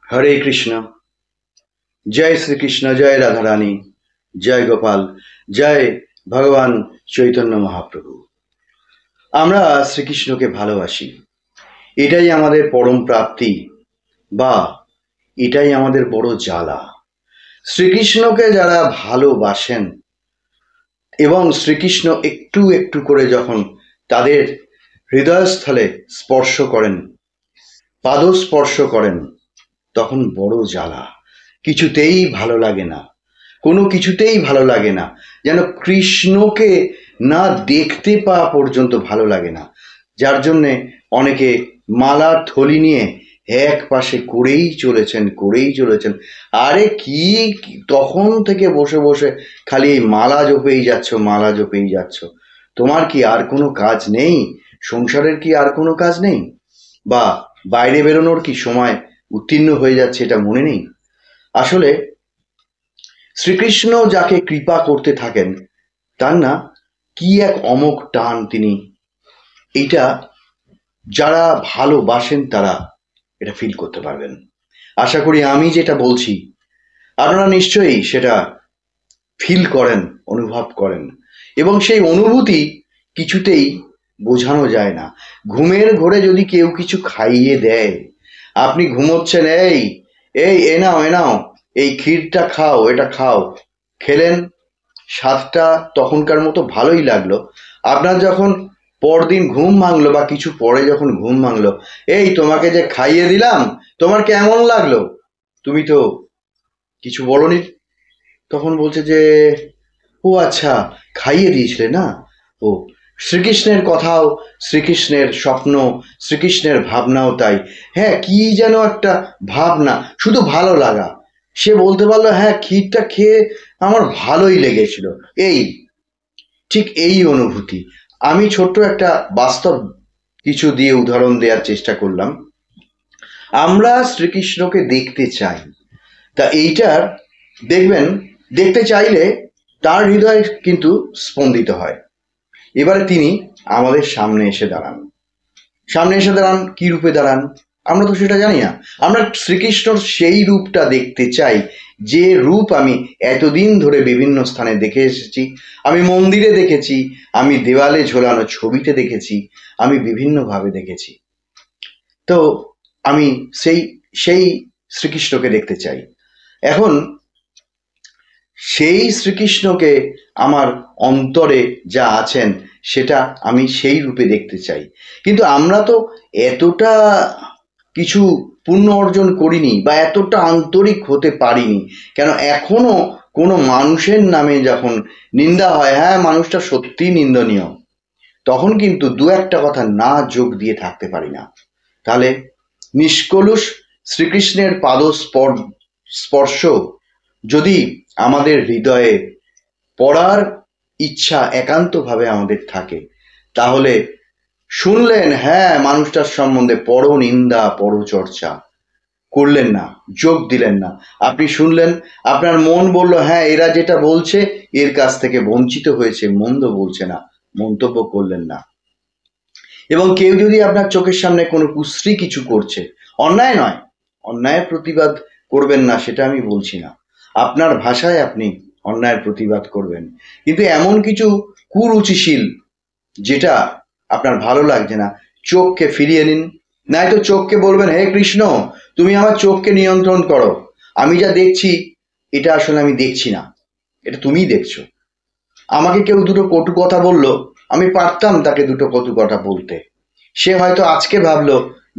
হরে কৃষ্ণ। জয় শ্রীকৃষ্ণ, জয় রাধারানী, জয় গোপাল, জয় ভগবান চৈতন্য মহাপ্রভু। আমরা শ্রীকৃষ্ণকে ভালোবাসি, এটাই আমাদের পরম প্রাপ্তি, বা এটাই আমাদের বড় জ্বালা। শ্রীকৃষ্ণকে যারা ভালোবাসেন এবং শ্রীকৃষ্ণ একটু একটু করে যখন তাদের হৃদয়স্থলে স্পর্শ করেন, পাদস্পর্শ করেন, তখন বড় জ্বালা, কিছুতেই ভালো লাগে না, কোনো কিছুতেই ভালো লাগে না, যেন কৃষ্ণকে না দেখতে পাওয়া পর্যন্ত ভালো লাগে না। যার জন্যে অনেকে মালার থলি নিয়ে এক পাশে করেই চলেছেন। আরে কি, তখন থেকে বসে বসে খালি এই মালা জপেই যাচ্ছ। তোমার কি আর কোনো কাজ নেই? সংসারের কি আর কোনো কাজ নেই? বা বাইরে বেরোনোর কি সময় উত্তীর্ণ হয়ে যাচ্ছে, এটা মনে নেই? আসলে শ্রীকৃষ্ণ যাকে কৃপা করতে থাকেন, তার না কি এক অমোঘ টান, তিনি এইটা যারা ভালোবাসেন তারা এটা ফিল করতে পারবেন। আশা করি আমি যেটা বলছি আপনারা নিশ্চয়ই সেটা ফিল করেন, অনুভব করেন, এবং সেই অনুভূতি কিছুতেই বোঝানো যায় না। ঘুমের ঘোরে যদি কেউ কিছু খাইয়ে দেয়, আপনি ঘুমোচ্ছেন, এই এই এ নাও এই ক্ষীরটা খাও, এটা খাও, খেলেন, স্বাদটা তখনকার মতো ভালোই লাগলো। আপনার যখন পরদিন ঘুম ভাঙলো বা কিছু পরে যখন ঘুম ভাঙলো, এই তোমাকে যে খাইয়ে দিলাম, তোমার কেমন লাগলো? তুমি তো কিছু বলনি। তখন বলছে যে, ও আচ্ছা, খাইয়ে দিয়েছিলে না? ও, শ্রীকৃষ্ণের কথাও, শ্রীকৃষ্ণের স্বপ্ন, শ্রীকৃষ্ণের ভাবনাও তাই। হ্যাঁ, কি যেন একটা ভাবনা, শুধু ভালো লাগা। সে বলতে পারলো, হ্যাঁ, ক্ষীরটা খেয়ে আমার ভালোই লেগেছিল। এই ঠিক এই অনুভূতি। আমি ছোট্ট একটা বাস্তব কিছু দিয়ে উদাহরণ দেওয়ার চেষ্টা করলাম। আমরা শ্রীকৃষ্ণকে দেখতে চাই, তা এইটার দেখবেন, দেখতে চাইলে তার হৃদয় কিন্তু স্পন্দিত হয়। এবারে তিনি আমাদের সামনে এসে দাঁড়ান, কি রূপে দাঁড়ান আমরা তো সেটা জানি না। আমরা শ্রীকৃষ্ণর সেই রূপটা দেখতে চাই, যে রূপ আমি এতদিন ধরে বিভিন্ন স্থানে দেখে এসেছি। আমি মন্দিরে দেখেছি, আমি দেওয়ালে ঝোলানো ছবিতে দেখেছি, আমি বিভিন্নভাবে দেখেছি। তো আমি সেই সেই শ্রীকৃষ্ণকে দেখতে চাই। এখন সেই শ্রীকৃষ্ণকে আমার অন্তরে যা আছেন সেটা আমি সেই রূপে দেখতে চাই। কিন্তু আমরা তো এতটা কিছু পুণ্য অর্জন করিনি বা এতটা আন্তরিক হতে পারিনি। কেন এখনো কোনো মানুষের নামে যখন নিন্দা হয়, হ্যাঁ মানুষটা সত্যি নিন্দনীয়, তখন কিন্তু দু একটা কথা না যোগ দিয়ে থাকতে পারি না। তাহলে নিষ্কলুষ শ্রীকৃষ্ণের স্পর্শ যদি আমাদের হৃদয়ে পড়ার ইচ্ছা একান্তভাবে আমাদের থাকে, তাহলে শুনলেন, হ্যাঁ মানুষটার সম্বন্ধে পর নিন্দা পর চর্চা করলেন না, যোগ দিলেন না। আপনি শুনলেন, আপনার মন বলল, হ্যাঁ এরা যেটা বলছে এর কাছ থেকে বঞ্চিত হয়েছে, মন্দ বলছে না, মন্তব্য করলেন না। এবং কেউ যদি আপনার চোখের সামনে কোনো কুশ্রী কিছু করছে, অন্যায় নয়, অন্যায়ের প্রতিবাদ করবেন না সেটা আমি বলছি না, আপনার ভাষায় আপনি অন্যায়ের প্রতিবাদ করবেন, কিন্তু এমন কিছু কুরুচিশীল যেটা আপনার ভালো লাগছে না, চোখকে ফিরিয়ে নিন। নয়তো চোখকে বলবেন, হে কৃষ্ণ তুমি আমার চোখকে নিয়ন্ত্রণ করো, আমি যা দেখছি এটা আসলে আমি দেখছি না, এটা তুমিই দেখছো। আমাকে কেউ দুটো কটু কথা বললো, আমি পারতাম তাকে দুটো কটু কথা বলতে। সে হয়তো আজকে ভাবলো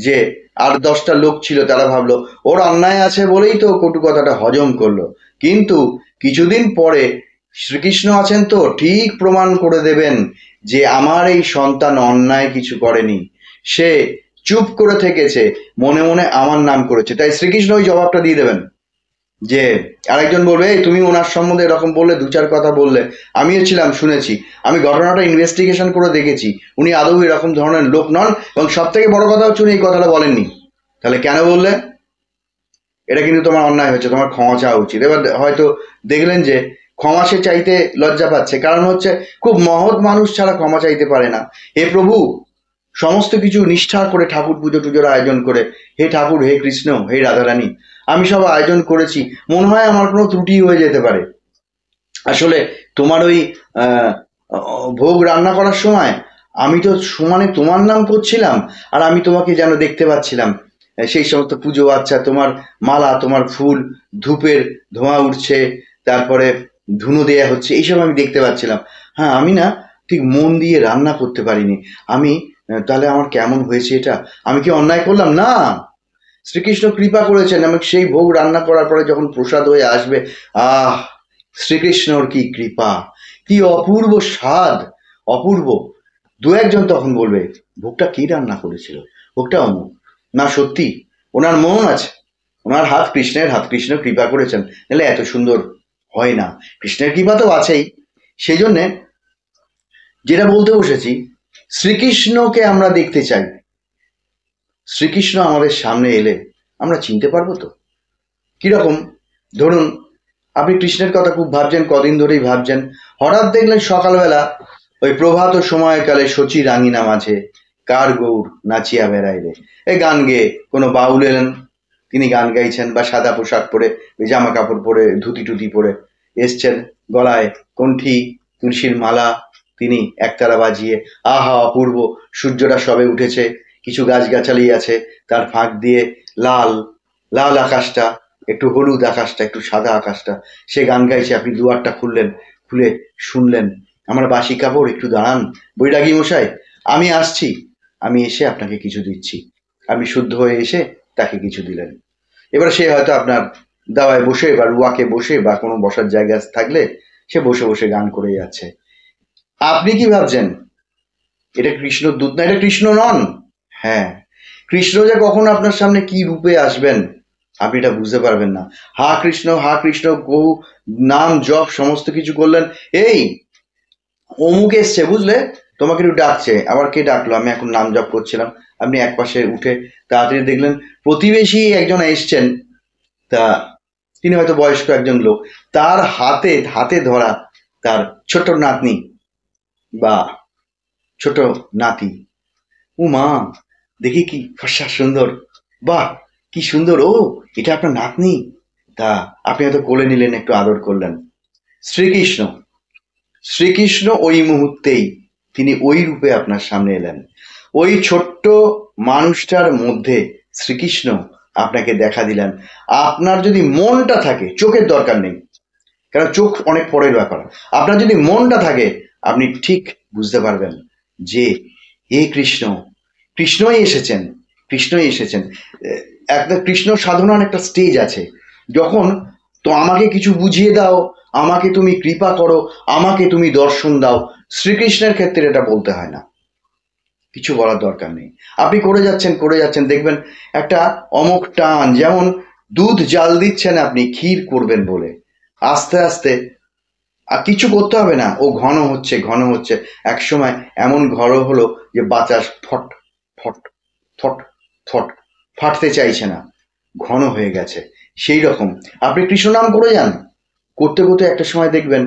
যে, আর 10টা লোক ছিল তারা ভাবলো ওর অন্যায় আছে বলেই তো কটু কথাটা হজম করলো, কিন্তু কিছুদিন পরে শ্রীকৃষ্ণ আছেন তো ঠিক প্রমাণ করে দেবেন যে আমার এই সন্তান অন্যায় কিছু করেনি, সে চুপ করে থেকেছে, মনে মনে আমার নাম করেছে। তাই শ্রীকৃষ্ণ ওই জবাবটা দিয়ে দেবেন যে, আরেকজন বলবে, এই তুমি ওনার সম্বন্ধে এরকম বললে, দু চার কথা বললে, আমিও ছিলাম, শুনেছি, আমি ঘটনাটা ইনভেস্টিগেশন করে দেখেছি, উনি আদৌ এরকম ধরনের লোক নন, এবং সব থেকে বড় কথা হচ্ছে উনি এই কথাটা বলেননি। তাহলে কেন বললে? এটা কিন্তু তোমার অন্যায় হয়েছে, তোমার ক্ষমা চাওয়া উচিত। এবার হয়তো দেখলেন যে ক্ষমা সে চাইতে লজ্জা পাচ্ছে, কারণ হচ্ছে খুব মহৎ মানুষ ছাড়া ক্ষমা চাইতে পারে না। হে প্রভু, সমস্ত কিছু নিষ্ঠা করে ঠাকুর পুজো টুজোর আয়োজন করে, হে ঠাকুর, হে কৃষ্ণ, হে রাধারানী, আমি সব আয়োজন করেছি, মনে হয় আমার কোনো ত্রুটি হয়ে যেতে পারে। আসলে তোমার ওই আহ, ভোগ রান্না করার সময় আমি তো সমানে তোমার নাম করছিলাম, আর আমি তোমাকে যেন দেখতে পাচ্ছিলাম। সেই সমস্ত পুজো, আচ্ছা, তোমার মালা, তোমার ফুল, ধূপের ধোঁয়া উঠছে, তারপরে ধুনো দেয়া হচ্ছে, এইসব আমি দেখতে পাচ্ছিলাম। হ্যাঁ, আমি না ঠিক মন দিয়ে রান্না করতে পারিনি। আমি তাহলে আমার কেমন হয়েছে এটা? আমি কি অন্যায় করলাম? না, শ্রীকৃষ্ণ কৃপা করেছেন। আমি সেই ভোগ রান্না করার পরে যখন প্রসাদ হয়ে আসবে, আহ, শ্রীকৃষ্ণর কি কৃপা, কি অপূর্ব স্বাদ, অপূর্ব। দু একজন তখন বলবে, ভোগটা কি রান্না করেছিল, ভোগটা অমুক। না, সত্যি ওনার মন আছে, ওনার হাত কৃষ্ণের হাত, কৃষ্ণ কৃপা করেছেন, নাহলে এত সুন্দর হয় না। কৃষ্ণের কৃপা তো আছেই। সেই জন্যে যেটা বলতে বসেছি, শ্রীকৃষ্ণকে আমরা দেখতে চাই। শ্রীকৃষ্ণ আমাদের সামনে এলে আমরা চিনতে পারবো তো? কিরকম? ধরুন, আপনি কৃষ্ণের কথা খুব ভাবছেন, কদিন ধরেই ভাবছেন, হঠাৎ দেখলেন সকালবেলা ওই প্রভাত সময়কালে শচী রাঙিনা মাঝে কার গৌর নাচিয়া বেড়াইলে, এই গান গেয়ে কোনো বাউল এলেন, তিনি গান গাইছেন, বা সাদা পোশাক পরে, ওই জামা কাপড় পরে, ধুতি টুতি পরে এসছেন, গলায় কণ্ঠী তুলসীর মালা, তিনি একতারা বাজিয়ে, আহা অপূর্ব, সূর্যটা সবে উঠেছে, কিছু গাছগাছালি আছে, তার ফাঁক দিয়ে লাল লাল আকাশটা, একটু হলুদ আকাশটা, একটু সাদা আকাশটা, সে গান গাইছে, আপনি দুয়ারটা খুললেন, খুলে শুনলেন, আমার বাসি কাপড়, একটু দাঁড়ান বৈরাগী মশাই, আমি আসছি, আমি এসে আপনাকে কিছু দিচ্ছি। আপনি শুদ্ধ হয়ে এসে তাকে কিছু দিলেন। এবার সে হয়তো আপনার দাওয়ায় বসে বা রুয়াকে বসে বা কোনো বসার জায়গা থাকলে সে বসে বসে গান করে যাচ্ছে। আপনি কি ভাবছেন, এটা কৃষ্ণ দূত না, এটা কৃষ্ণ নন? হ্যাঁ, কৃষ্ণ যে কখন আপনার সামনে কি রূপে আসবেন আপনি এটা বুঝতে পারবেন না। হা কৃষ্ণ বহু নাম জপ সমস্ত কিছু করলেন, এই অমুক এসছে বুঝলে, তোমাকে একটু ডাকছে। আবার কে ডাকলো? আমি এখন নাম জপ করছিলাম। আপনি এক পাশে উঠে তাড়াতাড়ি দেখলেন প্রতিবেশী একজন এসছেন, তা তিনি হয়তো বয়স্ক একজন লোক, তার হাতে হাতে ধরা তার ছোট নাতনি বা ছোট নাতি। ও মা, দেখি কি ফর্সা সুন্দর, বাহ কি সুন্দর, ও এটা আপনার নাতনি। তা আপনি হয়তো কোলে নিলেন, একটু আদর করলেন। শ্রীকৃষ্ণ, শ্রীকৃষ্ণ ওই মুহূর্তেই তিনি ওই রূপে আপনার সামনে এলেন। ওই ছোট্ট মানুষটার মধ্যে শ্রীকৃষ্ণ আপনাকে দেখা দিলেন। আপনার যদি মনটা থাকে, চোখের দরকার নেই, কারণ চোখ অনেক পরের ব্যাপার, আপনার যদি মনটা থাকে আপনি ঠিক বুঝতে পারবেন যে এ কৃষ্ণ, কৃষ্ণই এসেছেন, কৃষ্ণই এসেছেন। একটা কৃষ্ণ সাধনার একটা স্টেজ আছে, যখন তো আমাকে কিছু বুঝিয়ে দাও, আমাকে তুমি কৃপা করো, আমাকে তুমি দর্শন দাও। শ্রীকৃষ্ণের ক্ষেত্রে এটা বলতে হয় না, কিছু বলার দরকার নেই। আপনি করে যাচ্ছেন, দেখবেন একটা অমোঘ টান, যেমন দুধ জাল দিচ্ছেন আপনি ক্ষীর করবেন বলে, আস্তে আস্তে, আর কিছু করতে হবে না, ও ঘন হচ্ছে ঘন হচ্ছে, একসময় এমন ঘন হলো যে বাতাস ফট ফট ফট ফট ফাটতে চাইছে না, ঘন হয়ে গেছে। সেই রকম আপনি কৃষ্ণ নাম করে যান, করতে করতে একটা সময় দেখবেন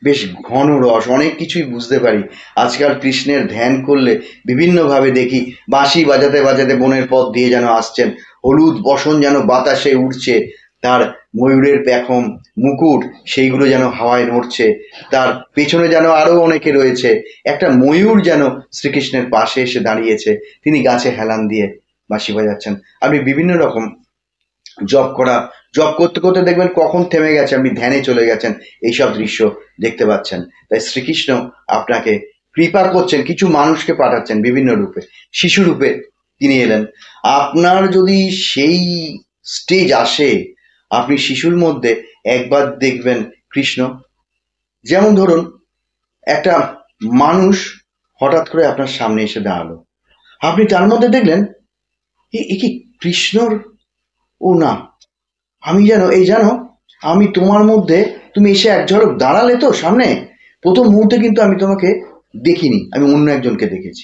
বেশ ঘন রস, অনেক কিছুই বুঝতে পারি। আজকাল কৃষ্ণের ধ্যান করলে বিভিন্নভাবে দেখি বাঁশি বাজাতে বাজাতে বনের পথ দিয়ে যেন আসছেন, হলুদ বসন যেন বাতাসে উঠছে, তার ময়ূরের পেখম মুকুট সেইগুলো যেন হাওয়ায় নড়ছে, তার পেছনে যেন আরো অনেকে রয়েছে, একটা ময়ূর যেন শ্রীকৃষ্ণের পাশে এসে দাঁড়িয়েছে, তিনি গাছে হেলান দিয়ে বাঁশি বাজাচ্ছেন। আপনি বিভিন্ন রকম জব করা, জব করতে করতে দেখবেন কখন থেমে গেছে, আপনি ধ্যানে চলে গেছেন, এইসব দৃশ্য দেখতে পাচ্ছেন। তাই শ্রীকৃষ্ণ আপনাকে কৃপা করছেন, কিছু মানুষকে পাঠাচ্ছেন বিভিন্ন রূপে, শিশু রূপে তিনি এলেন। আপনার যদি সেই স্টেজ আসে, আপনি শিশুর মধ্যে একবার দেখবেন কৃষ্ণ। যেমন ধরুন, একটা মানুষ হঠাৎ করে আপনার সামনে এসে দাঁড়ালো, আপনি তার মধ্যে দেখলেন এ কি কৃষ্ণর, ও না, আমি যেন এই জানো, আমি তোমার মধ্যে, তুমি এসে এক ঝলক দাঁড়ালে তো সামনে, প্রথম মুহূর্তে কিন্তু আমি তোমাকে দেখিনি, আমি অন্য একজনকে দেখেছি।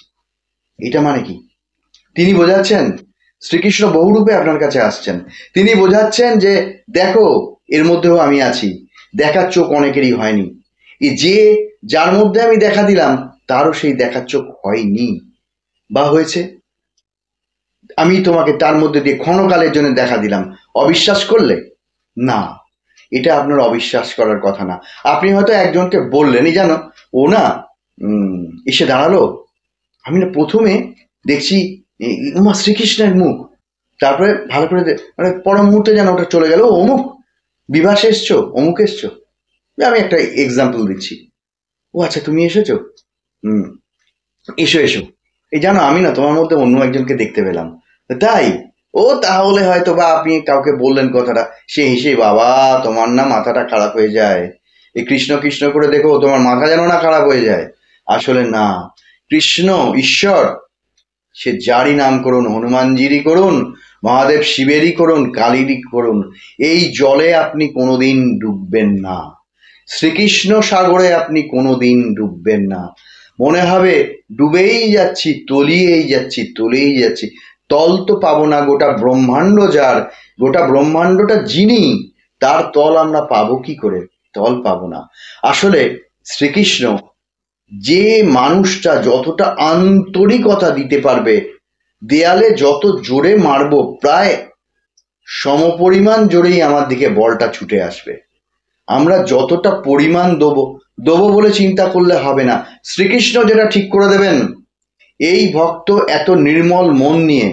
এটা মানে কি? তিনি বোঝাচ্ছেন শ্রীকৃষ্ণ বহুরূপে আপনার কাছে আসছেন, তিনি বোঝাচ্ছেন যে দেখো, এর মধ্যেও আমি আছি। দেখার চোখ অনেকেরই হয়নি, এই যে যার মধ্যে আমি দেখা দিলাম তারও সেই দেখার চোখ হয়নি, বা হয়েছে। আমি তোমাকে তার মধ্যে দিয়ে ক্ষণকালের জন্য দেখা দিলাম, অবিশ্বাস করলে? না, এটা আপনার অবিশ্বাস করার কথা না। আপনি হয়তো একজনকে বললেন, এই জানো ও না এসে দাঁড়ালো, আমি না প্রথমে দেখছি উমা শ্রীকৃষ্ণের মুখ, তারপরে ভালো করে মানে পর মুহূর্তে যেন ওটা চলে গেল, অমুক বিভাসে এসছো, অমুক এসছো। আমি একটা এক্সাম্পল দিচ্ছি। ও আচ্ছা, তুমি এসেছো, হুম, এসো এসো। এই জানো আমি না তোমার মধ্যে অন্য একজনকে দেখতে পেলাম। তাই? ও তাহলে হয়তো বা আপনি কাউকে বললেন কথাটা, সে হেসে, বাবা তোমার না মাথাটা খারাপ হয়ে যায়, এই কৃষ্ণ কৃষ্ণ করে দেখো তোমার মাথা যেন না খারাপ হয়ে যায়। আসলে না, কৃষ্ণ ঈশ্বর, সে যারই নাম করুন, হনুমানজিরই করুন, মহাদেব শিবেরই করুন, কালীরই করুন, এই জলে আপনি কোনোদিন ডুববেন না, শ্রীকৃষ্ণ সাগরে আপনি কোনোদিন ডুববেন না। মনে হবে ডুবেই যাচ্ছি, তলিয়েই যাচ্ছি, তলিয়েই যাচ্ছি, তল তো পাবো না। গোটা ব্রহ্মাণ্ড যার, গোটা ব্রহ্মাণ্ডটা যিনি, তার তল আমরা পাবো কি করে? তল পাবো না। আসলে শ্রীকৃষ্ণ, যে মানুষটা যতটা আন্তরিকতা দিতে পারবে, দেয়ালে যত জোরে মারবো প্রায় সমপরিমাণ জোরেই আমার দিকে বলটা ছুটে আসবে। আমরা যতটা পরিমাণ দেবো দেবো বলে চিন্তা করলে হবে না, শ্রীকৃষ্ণ যেটা ঠিক করে দেবেন। এই ভক্ত এত নির্মল মন নিয়ে,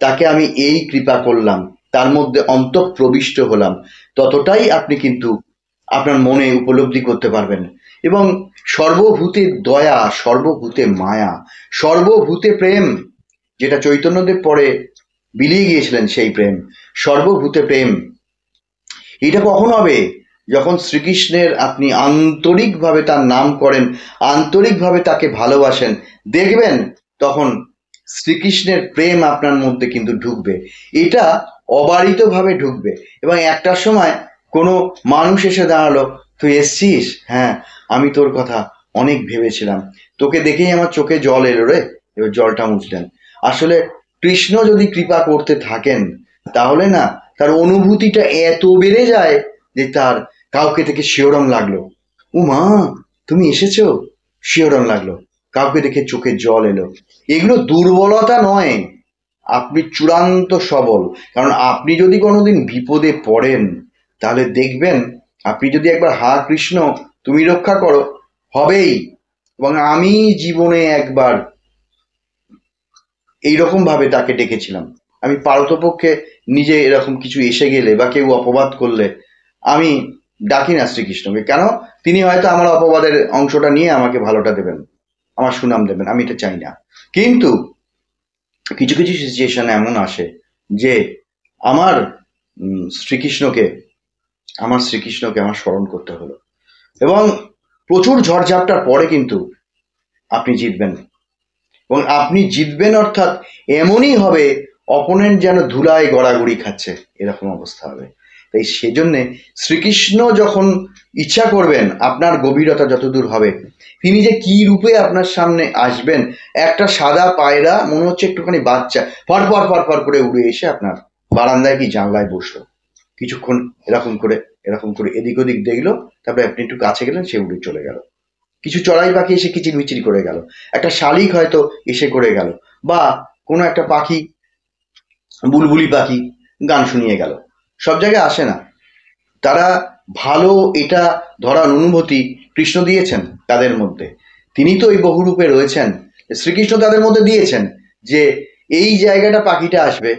তাকে আমি এই কৃপা করলাম, তার মধ্যে অন্তঃপ্রবিষ্ট হলাম, ততটাই আপনি কিন্তু আপনার মনে উপলব্ধি করতে পারবেন। এবং সর্বভূতে দয়া, সর্বভূতে মায়া, সর্বভূতে প্রেম, যেটা চৈতন্যদেব পরে বিলিয়ে গিয়েছিলেন, সেই প্রেম, সর্বভূতে প্রেম, এটা কখন হবে? যখন শ্রীকৃষ্ণের আপনি আন্তরিকভাবে তার নাম করেন, আন্তরিকভাবে তাকে ভালোবাসেন, দেখবেন তখন শ্রীকৃষ্ণের প্রেম আপনার মধ্যে কিন্তু ঢুকবে। এটা অবারিতভাবে ঢুকবে। এবং একটা সময় কোনো মানুষ এসে দাঁড়ালো, তুই এসছিস? হ্যাঁ, আমি তোর কথা অনেক ভেবেছিলাম, তোকে দেখেই আমার চোখে জল এলো রে। এবার জলটা মুছলেন। আসলে কৃষ্ণ যদি কৃপা করতে থাকেন, তাহলে না তার অনুভূতিটা এত বেড়ে যায় যে তার কাউকে থেকে শিহরণ লাগলো, ও মা তুমি এসেছো, শিহরণ লাগলো, কাউকে দেখে চোখে জল এলো। এগুলো দুর্বলতা নয়, আপনি চূড়ান্ত সবল। কারণ আপনি যদি কোনোদিন বিপদে পড়েন, তাহলে দেখবেন আপনি যদি একবার হা কৃষ্ণ তুমি রক্ষা করো, হবেই। এবং আমি জীবনে একবার এইরকম ভাবে তাকে ডেকেছিলাম। আমি পারতপক্ষে নিজে এরকম কিছু এসে গেলে বা কেউ অপবাদ করলে আমি ডাকি না শ্রীকৃষ্ণকে। কেন? তিনি হয়তো আমার অপবাদের অংশটা নিয়ে আমাকে ভালোটা দেবেন, আমার সুনাম দেবেন, আমি এটা চাই না। কিন্তু কিছু কিছু সিচুয়েশন এমন আসে যে আমার শ্রীকৃষ্ণকে, আমার স্মরণ করতে হলো। এবং প্রচুর ঝড়ঝাপটার পরে কিন্তু আপনি জিতবেন। এবং আপনি জিতবেন অর্থাৎ এমনই হবে, অপোনেন্ট যেন ধুলায় গড়াগড়ি খাচ্ছে, এরকম অবস্থা হবে। তাই সেজন্যে শ্রীকৃষ্ণ যখন ইচ্ছা করবেন, আপনার গভীরতা যতদূর হবে, তিনি যে কি রূপে আপনার সামনে আসবেন, একটা সাদা পায়রা মনে হচ্ছে একটুখানি বাচ্চা, ফরফর ফরফর করে উড়ে এসে আপনার বারান্দায় কি জানলায় বসলো, কিছুক্ষণ এরকম করে এদিক ওদিক দেখলো, তারপরে আপনি একটু কাছে গেলেন, সে উড়ে চলে গেল। কিছু চড়াই পাখি এসে কিচিরমিচির করে গেল, একটা শালিক হয়তো এসে করে গেল, বা কোনো একটা পাখি, বুলবুলি পাখি গান শুনিয়ে গেল। সব জায়গায় আসে না। তারা ভালো এটা ধরার অনুভূতি কৃষ্ণ দিয়েছেন তাদের মধ্যে। তিনি তো এই বহুরূপে রয়েছেন, শ্রীকৃষ্ণ তাদের মধ্যে দিয়েছেন যে এই জায়গাটা পাখিটা আসবে,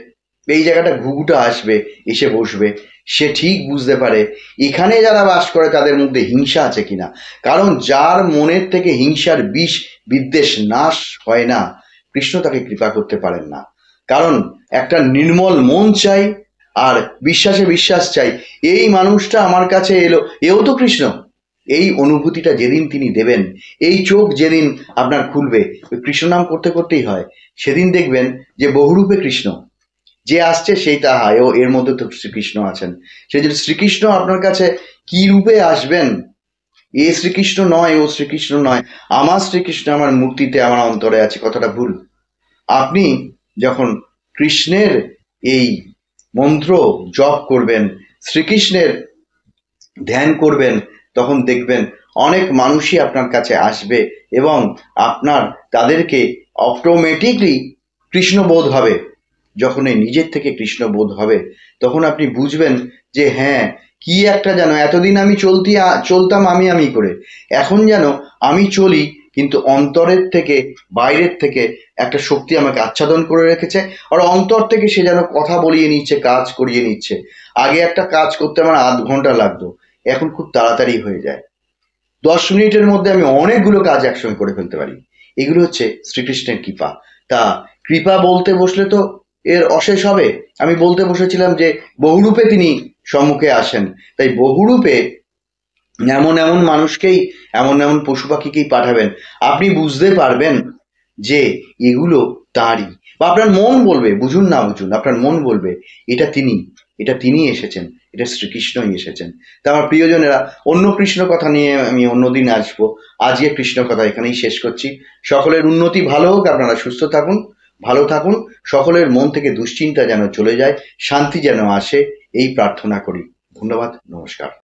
এই জায়গাটা ঘুঘুটা আসবে, এসে বসবে, সে ঠিক বুঝতে পারে এখানে যারা বাস করে তাদের মধ্যে হিংসা আছে কিনা। কারণ যার মনের থেকে হিংসার বিষ বিদ্বেষ নাশ হয় না, কৃষ্ণ তাকে কৃপা করতে পারেন না। কারণ একটা নির্মল মন চাই, আর বিশ্বাসে বিশ্বাস চাই, এই মানুষটা আমার কাছে এলো, এও তো কৃষ্ণ। এই অনুভূতিটা যেদিন তিনি দেবেন, এই চোখ যেদিন আপনার খুলবে, ওই কৃষ্ণ নাম করতে করতেই হয়, সেদিন দেখবেন যে বহুরূপে কৃষ্ণ, যে আসছে সেই তাহা, ও এর মধ্যে তো শ্রীকৃষ্ণ আছেন। সেই জন্য শ্রীকৃষ্ণ আপনার কাছে কি রূপে আসবেন, এ শ্রীকৃষ্ণ নয়, ও শ্রীকৃষ্ণ নয়, আমার শ্রীকৃষ্ণ আমার মূর্তিতে, আমার অন্তরে আছে, কথাটা ভুল। আপনি যখন কৃষ্ণের এই মন্ত্র জপ করবেন, শ্রীকৃষ্ণের ধ্যান করবেন, তখন দেখবেন অনেক মানুষই আপনার কাছে আসবে, এবং আপনার তাদেরকে অটোমেটিকলি কৃষ্ণ বোধ হবে। যখন এই নিজের থেকে কৃষ্ণ বোধ হবে, তখন আপনি বুঝবেন যে হ্যাঁ, কি একটা যেন এতদিন আমি চলতাম আমি করে, এখন যেন আমি চলি কিন্তু অন্তরের থেকে, বাইরের থেকে একটা শক্তি আমাকে আচ্ছাদন করে রেখেছে। আর অন্তর থেকে সে যেন কথা বলিয়ে নিচ্ছে, কাজ করিয়ে নিচ্ছে। আগে একটা কাজ করতে আমার ৮ ঘন্টা লাগতো, এখন খুব তাড়াতাড়ি হয়ে যায়। 10 মিনিটের মধ্যে আমি অনেকগুলো কাজ একসঙ্গে করে ফেলতে পারি। এগুলো হচ্ছে শ্রীকৃষ্ণের কৃপা। তা কৃপা বলতে বসলে তো এর অশেষ হবে। আমি বলতে বসেছিলাম যে বহুরূপে তিনি সম্মুখে আসেন, তাই বহুরূপে এমন এমন মানুষকেই, এমন এমন পশু পাখিকেই পাঠাবেন, আপনি বুঝতে পারবেন যে এগুলো তাঁরই। বা আপনার মন বলবে, বুঝুন না বুঝুন, আপনার মন বলবে এটা তিনি, এটা তিনি এসেছেন, এটা শ্রীকৃষ্ণই এসেছেন। তা আমার প্রিয়জনেরা, অন্য কৃষ্ণ কথা নিয়ে আমি অন্যদিন আসবো। আজকে কৃষ্ণ কথা এখানেই শেষ করছি। সকলের উন্নতি ভালো হোক, আপনারা সুস্থ থাকুন, ভালো থাকুন, সকলের মন থেকে দুশ্চিন্তা যেন চলে যায়, শান্তি যেন আসে, এই প্রার্থনা করি। ধন্যবাদ, নমস্কার।